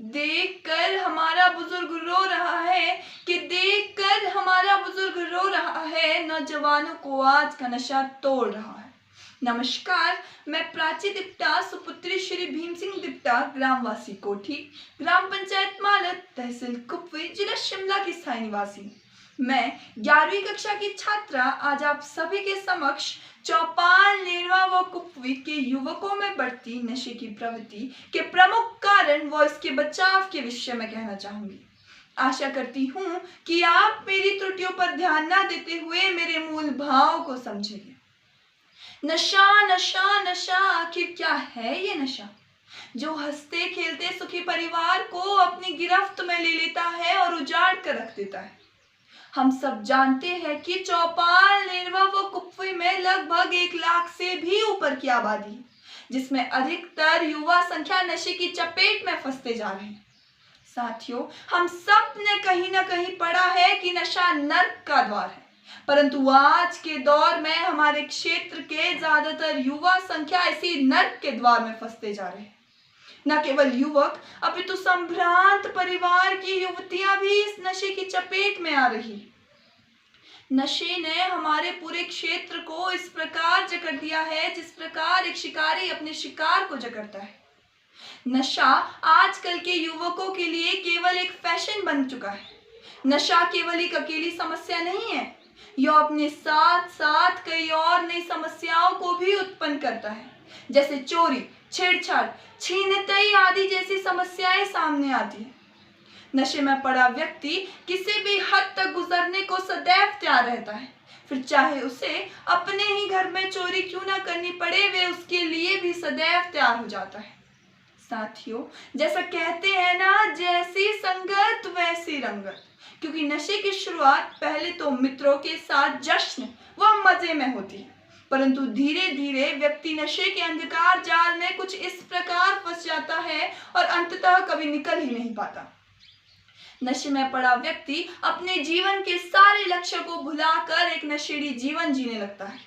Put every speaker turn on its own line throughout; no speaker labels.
देखकर हमारा बुजुर्ग रो रहा है कि देखकर हमारा बुजुर्ग रो रहा है, नौजवानों को आज का नशा तोड़ रहा है। नमस्कार, मैं प्राची दिप्टा, सुपुत्री श्री भीम सिंह दिप्टा, ग्रामवासी कोठी, ग्राम पंचायत मालत, तहसील कुपवी, जिला शिमला की स्थायी निवासी। मैं 11वीं कक्षा की छात्रा आज आप सभी के समक्ष चौपाल, नेरवा व कुपवी के युवकों में बढ़ती नशे की प्रवृत्ति के प्रमुख कारण व इसके बचाव के विषय में कहना चाहूंगी। आशा करती हूँ कि आप मेरी त्रुटियों पर ध्यान न देते हुए मेरे मूल भाव को समझेंगे। नशा नशा नशा, आखिर क्या है ये नशा जो हंसते खेलते सुखी परिवार को अपनी गिरफ्त में ले लेता है और उजाड़ कर रख देता है। हम सब जानते हैं कि चौपाल, नेरवा व कुपवी में लगभग 1 लाख से भी ऊपर की आबादी, जिसमें अधिकतर युवा संख्या नशे की चपेट में फंसते जा रहे हैं। साथियों, हम सब ने कहीं ना कहीं पढ़ा है कि नशा नर्क का द्वार है, परंतु आज के दौर में हमारे क्षेत्र के ज्यादातर युवा संख्या इसी नर्क के द्वार में फंसते जा रहे हैं। न केवल युवक, अपितु संभ्रांत परिवार की युवतियां भी इस नशे की चपेट में आ रही। नशे ने हमारे पूरे क्षेत्र को इस प्रकार जकड़ दिया है जिस प्रकार एक शिकारी अपने शिकार को जकड़ता है। नशा आजकल के युवकों के लिए केवल एक फैशन बन चुका है। नशा केवल एक अकेली समस्या नहीं है, यह अपने साथ साथ कई और नई समस्याओं को भी उत्पन्न करता है, जैसे चोरी, छेड़छाड़, छीनताई आदि जैसी समस्याएं सामने आती है। नशे में पड़ा व्यक्ति किसी भी हद तक गुजरने को सदैव तैयार रहता है, फिर चाहे उसे अपने ही घर में चोरी क्यों ना करनी पड़े, वे उसके लिए भी सदैव तैयार हो जाता है। साथियों, जैसा कहते हैं ना, जैसी संगत वैसी रंगत, क्योंकि नशे की शुरुआत पहले तो मित्रों के साथ जश्न व मजे में होती है, परंतु धीरे धीरे व्यक्ति नशे के अंधकार जाल में कुछ इस प्रकार फंस जाता है और अंततः कभी निकल ही नहीं पाता। नशे में पड़ा व्यक्ति अपने जीवन के सारे लक्ष्य को भुलाकर एक नशेड़ी जीवन जीने लगता है।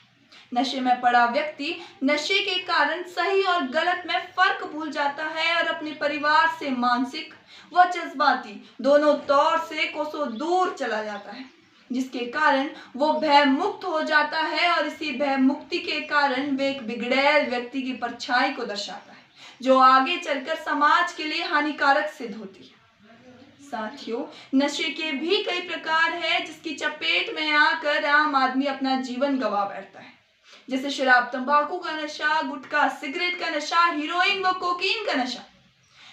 नशे में पड़ा व्यक्ति नशे के कारण सही और गलत में फर्क भूल जाता है और अपने परिवार से मानसिक व जज्बाती दोनों तौर से कोसों दूर चला जाता है, जिसके कारण वो भय मुक्त हो जाता है और इसी भय मुक्ति के कारण वे एक बिगड़ैल व्यक्ति की परछाई को दर्शाता है, जो आगे चलकर समाज के लिए हानिकारक सिद्ध होती है। साथियों, नशे के भी कई प्रकार हैं जिसकी चपेट में आकर आम आदमी अपना जीवन गंवा बैठता है, जैसे शराब तंबाकू का नशा, गुटखा सिगरेट का नशा, हीरोइन व कोकीन का नशा।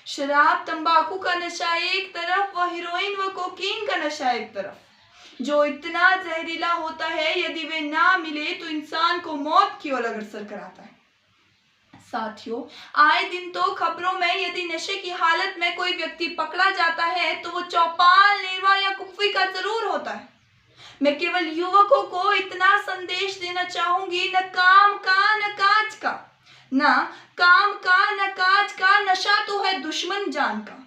शराब तंबाकू का नशा एक तरफ व हीरोइन व कोकीन का नशा एक तरफ, जो इतना जहरीला होता है यदि वे ना मिले तो इंसान को मौत की ओर अग्रसर कराता है। साथियों, आए दिन तो खबरों में यदि नशे की हालत में कोई व्यक्ति पकड़ा जाता है तो वो चौपाल, नेरवा या कुपवी का जरूर होता है। मैं केवल युवकों को इतना संदेश देना चाहूंगी, न काम का न काज का, न काम का न काज का, नशा तो है दुश्मन जान का।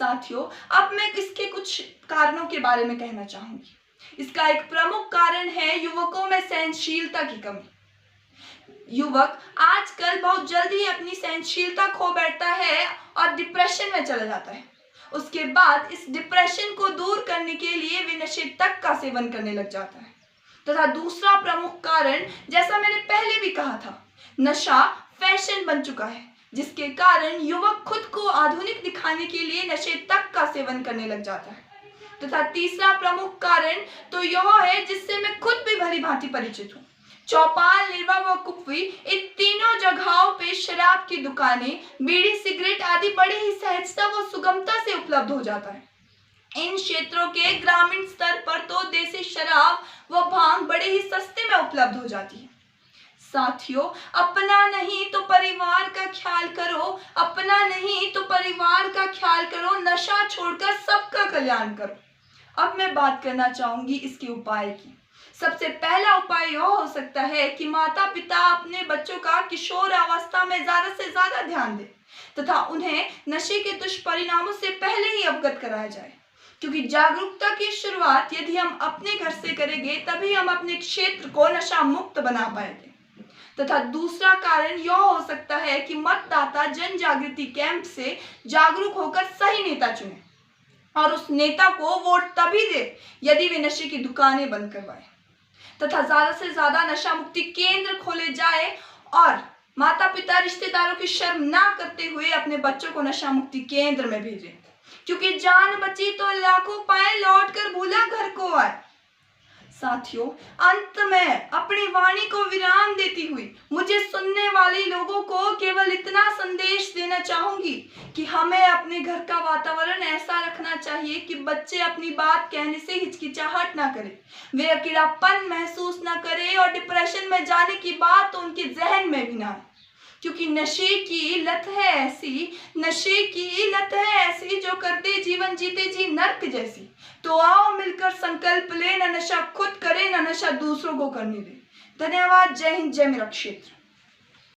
साथियों, अब मैं इसके कुछ कारणों के बारे में कहना चाहूंगी। इसका एक प्रमुख कारण है युवकों में सहनशीलता की कमी। युवक आजकल बहुत जल्दी अपनी सहनशीलता खो बैठता है और डिप्रेशन में चला जाता है। उसके बाद इस डिप्रेशन को दूर करने के लिए वे नशे तक का सेवन करने लग जाता है। तथा दूसरा प्रमुख कारण, जैसा मैंने पहले भी कहा था, नशा फैशन बन चुका है, जिसके कारण युवक खुद को आधुनिक दिखाने के लिए नशे तक का सेवन करने लग जाता है। तथा तीसरा प्रमुख कारण तो यह है जिससे मैं खुद भी भली भांति परिचित हूँ। चौपाल, नेरवा व कुपवी, इन तीनों जगहों पे शराब की दुकानें, बीड़ी, सिगरेट आदि बड़ी ही सहजता व सुगमता से उपलब्ध हो जाता है। इन क्षेत्रों के ग्रामीण स्तर पर तो देसी शराब व भांग बड़े ही सस्ते में उपलब्ध हो जाती है। साथियों, अपना नहीं तो परिवार का ख्याल करो, अपना नहीं तो परिवार का ख्याल करो, नशा छोड़कर सबका कल्याण करो। अब मैं बात करना चाहूंगी इसके उपाय की। सबसे पहला उपाय यह हो सकता है कि माता पिता अपने बच्चों का किशोर अवस्था में ज्यादा से ज्यादा ध्यान दें तथा उन्हें नशे के दुष्परिणामों से पहले ही अवगत कराया जाए, क्योंकि जागरूकता की शुरुआत यदि हम अपने घर से करेंगे तभी हम अपने क्षेत्र को नशा मुक्त बना पाएंगे। तथा दूसरा कारण यह हो सकता है कि मतदाता जन जागृति कैंप से जागरूक होकर सही नेता चुने और उस नेता को वोट तभी दे यदि वे नशे की दुकानें बंद करवाए तथा ज्यादा से ज्यादा नशा मुक्ति केंद्र खोले जाए और माता पिता रिश्तेदारों की शर्म ना करते हुए अपने बच्चों को नशा मुक्ति केंद्र में भेजें, क्योंकि जान बची तो लाखों पाए, लौट कर भूला घर को आए। साथियों, अंत में अपनी वाणी को विराम देती हुई मुझे सुनने वाले लोगों को केवल इतना संदेश देना चाहूंगी कि हमें अपने घर का वातावरण ऐसा रखना चाहिए कि बच्चे अपनी बात कहने से हिचकिचाहट ना करें, वे अकेलापन महसूस ना करें और डिप्रेशन में जाने की बात तो उनके जहन में भी ना आए, क्योंकि नशे की लत है ऐसी जो करते जीवन जीते जी नर्क जैसी। तो आओ मिलकर संकल्प ले, न नशा खुद करे न नशा दूसरों को करने दे। धन्यवाद। जय हिंद, जय मेरा क्षेत्र।